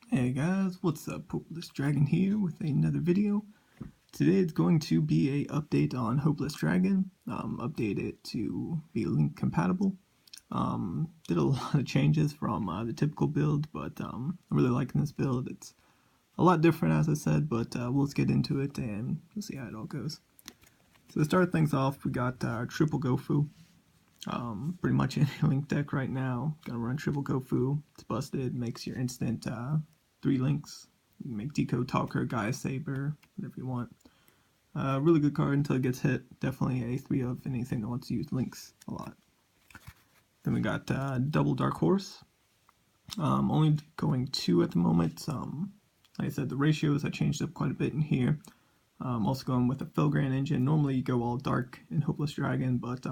Hey guys, what's up? Hopeless Dragon here with another video. Today it's going to be a update on Hopeless Dragon. Update it to be link compatible. Did a lot of changes from the typical build, but I'm really liking this build. It's a lot different, as I said, but let's get into it and we'll see how it all goes. So to start things off, we got triple Gofu. Pretty much any link deck right now. Gonna run triple Gofu. It's busted. Makes your instant 3 links. You can make Decode Talker, Gaia Saber, whatever you want. Really good card until it gets hit. Definitely a 3 of anything that wants to use links a lot. Then we got double Dark Horse. Only going 2 at the moment. Like I said, the ratios I changed up quite a bit in here. Also going with a Filigrane engine. Normally you go all dark in Hopeless Dragon, but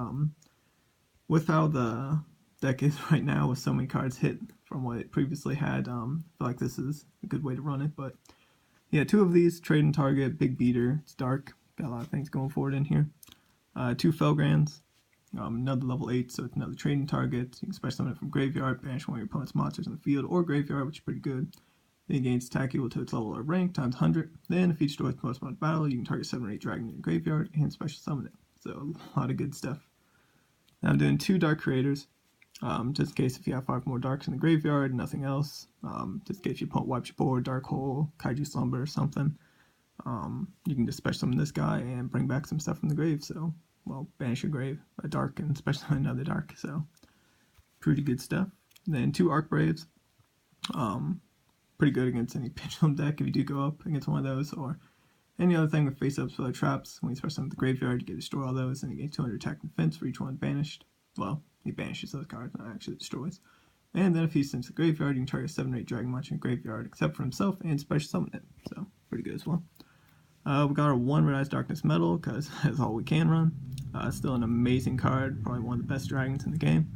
with how the deck is right now, with so many cards hit from what it previously had, I feel like this is a good way to run it. But yeah, 2 of these, trade and target, big beater, it's dark, got a lot of things going for it in here. 2 Felgrans, another level 8, so it's another trading target. You can special summon it from graveyard, banish one of your opponent's monsters in the field or graveyard, which is pretty good. Then it gains attack equal to its level or rank times 100. Then if each destroys the most amount of battle, you can target 7 or 8 dragon in your graveyard and special summon it. So a lot of good stuff. Now I'm doing 2 dark creators, just in case if you have 5 more darks in the graveyard, nothing else. Just in case your opponent wipes your board, Dark Hole, Kaiju Slumber or something. You can just special summon this guy and bring back some stuff from the grave. So, well, banish your grave, a dark, and special summon another dark. So, pretty good stuff. Then 2 Arc Braves. Pretty good against any pendulum deck if you do go up against one of those, or any other thing with face-ups or traps. When you special summon the graveyard, you get to destroy all those, and you get 200 attack and defense for each one banished. Well, he banishes those cards, not actually destroys. And then if he sends the graveyard, you can target 7 or 8 dragon monster in the graveyard, except for himself, and special summon it. So, pretty good as well. We got our 1 Red Eyes Darkness Metal, because that's all we can run. Still an amazing card, probably one of the best dragons in the game.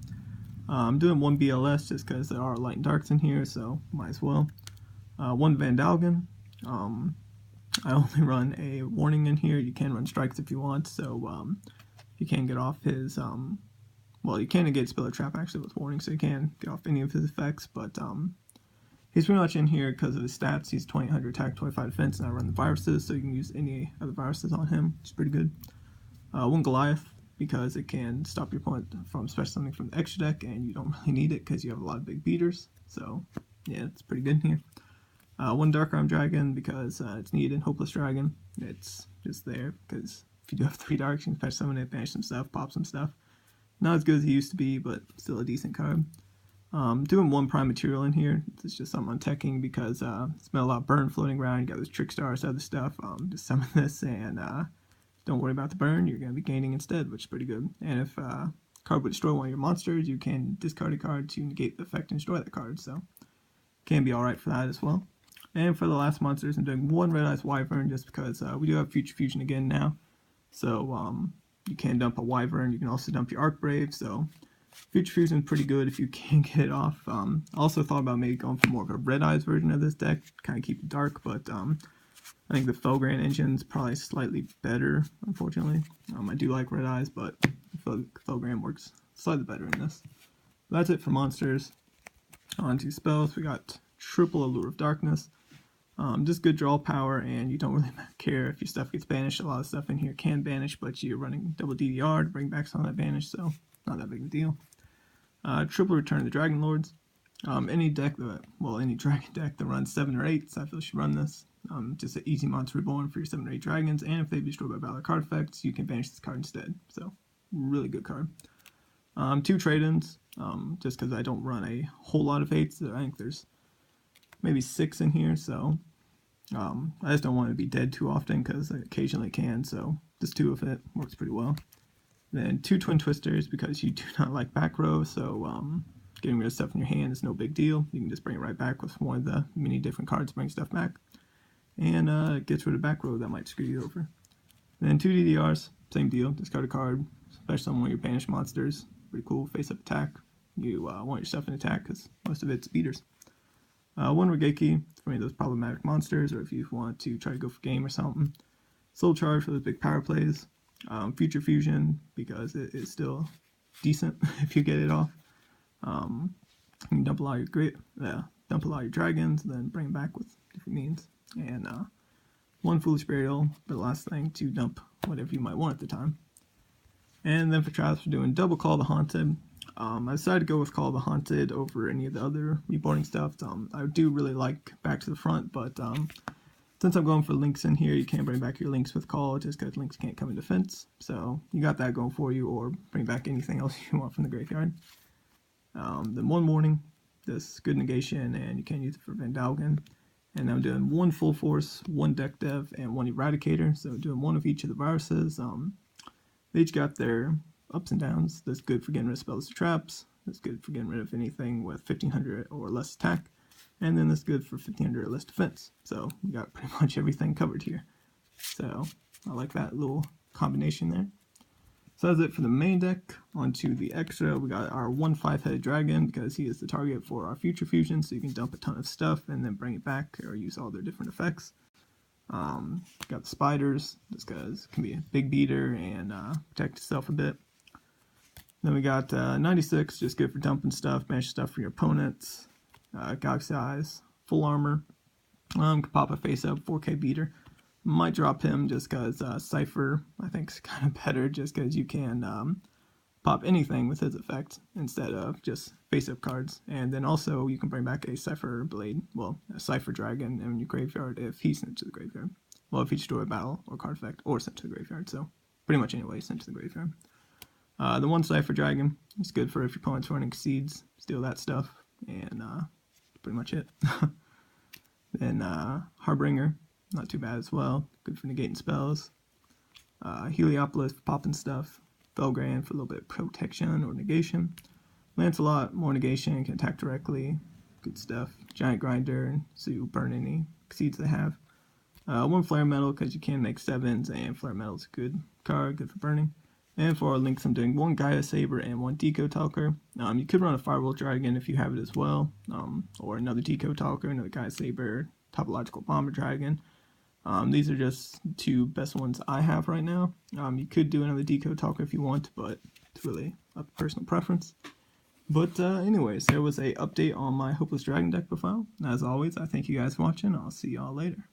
I'm doing 1 BLS just because there are light and darks in here, so might as well. 1 Vandalgan. I only run a warning in here. You can run strikes if you want, so you can get off his, well, you can get Spiller Trap actually with warning, so you can get off any of his effects, but he's pretty much in here because of his stats. He's 2000 attack, 25 defense, and I run the viruses, so you can use any other viruses on him, which is pretty good. 1 Goliath, because it can stop your opponent from special summoning from the extra deck, and you don't really need it because you have a lot of big beaters, so yeah, it's pretty good in here. 1 Dark Arm Dragon, because it's needed in Hopeless Dragon. It's just there, because if you do have 3 darks, you can special summon it, banish some stuff, pop some stuff. Not as good as it used to be, but still a decent card. Doing 1 Prime Material in here. It's just something I'm teching because smell a lot of burn floating around. You got those trick stars, other stuff. Just summon this and don't worry about the burn. You're going to be gaining instead, which is pretty good. And if card would destroy one of your monsters, you can discard a card to negate the effect and destroy that card. So can be alright for that as well. And for the last monsters, I'm doing 1 Red Eyes Wyvern just because we do have Future Fusion again now. So you can dump a Wyvern. You can also dump your Arc Brave. So Future Fusion is pretty good if you can get it off. I also thought about maybe going for more of a Red Eyes version of this deck, kind of keep it dark, but I think the Filigrane engine is probably slightly better, unfortunately. I do like Red Eyes, but Filigrane works slightly better in this. That's it for monsters. On to spells, we got triple Allure of Darkness. Just good draw power, and you don't really care if your stuff gets banished. A lot of stuff in here can banish, but you're running double DDR to bring back some of that banish, so not that big of a deal. Triple Return of the Dragon Lords. Any deck that, well, any dragon deck that runs 7 or 8, so I feel should run this. Just an easy monster reborn for your 7 or 8 dragons, and if they be destroyed by valor card effects, you can banish this card instead. So, really good card. 2 trade-ins, just because I don't run a whole lot of 8s. I think there's maybe 6 in here, so I just don't want to be dead too often because I occasionally can, so just 2 of it works pretty well. Then 2 Twin Twisters because you do not like back row, so getting rid of stuff in your hand is no big deal. You can just bring it right back with one of the many different cards to bring stuff back. And it gets rid of back row that might screw you over. Then 2 DDRs, same deal, discard a card, especially on one of your banished monsters. Pretty cool, face up attack. You want your stuff in attack because most of it's beaters. 1 Regeki for any of those problematic monsters, or if you want to try to go for game or something. Soul Charge for those big power plays. Future Fusion because it is still decent if you get it off. You can dump a lot of your dump a lot of your dragons, then bring them back with different means. And one Foolish Burial for the last thing to dump whatever you might want at the time. And then for traps, we're doing double Call the Haunted. I decided to go with Call the Haunted over any of the other reborning stuff. I do really like Back to the Front, but since I'm going for links in here, you can't bring back your links with Call just because links can't come in defense. So you got that going for you, or bring back anything else you want from the graveyard. Then one Warning, this good negation, and you can use it for Vandalgan. And I'm doing one Full Force, one Deck Dev, and one Eradicator. So doing one of each of the viruses. They each got their ups and downs. That's good for getting rid of spells to traps. That's good for getting rid of anything with 1500 or less attack. And then that's good for 1500 or less defense. So we got pretty much everything covered here. So I like that little combination there. So that's it for the main deck. Onto the extra, we got our 1/5-headed dragon because he is the target for our future fusion. So you can dump a ton of stuff and then bring it back or use all their different effects. Got the spiders, this guys can be a big beater and protect itself a bit. Then we got 96, just good for dumping stuff, banish stuff for your opponents. Galaxy Eyes, full armor. Can pop a face up, 4K beater. Might drop him just because Cypher I think is kind of better just because you can pop anything with his effect instead of just face-up cards. And then also you can bring back a Cypher Blade, well, a Cypher Dragon in your graveyard if he's sent to the graveyard. Well, if you destroy a battle or card effect or sent to the graveyard, so pretty much anyway sent to the graveyard. The one Cypher Dragon is good for if your opponent's running Seeds, steal that stuff, and pretty much it. Then Harbinger, not too bad as well, good for negating spells. Heliopolis for popping stuff. Felgrand for a little bit of protection or negation. Lancelot, more negation, can attack directly. Good stuff. Giant Grinder, so you burn any seeds they have. One Flare Metal, because you can make 7s, and Flare Metal is a good card, good for burning. And for our links, I'm doing one Gaia Saber and one Deco Talker. You could run a Firewall Dragon if you have it as well, or another Deco Talker, another Gaia Saber, Topological Bomber Dragon. These are just two best ones I have right now. You could do another Deco Talker if you want, but it's really a personal preference. But anyways, there was a update on my Hopeless Dragon deck profile. As always, I thank you guys for watching. I'll see y'all later.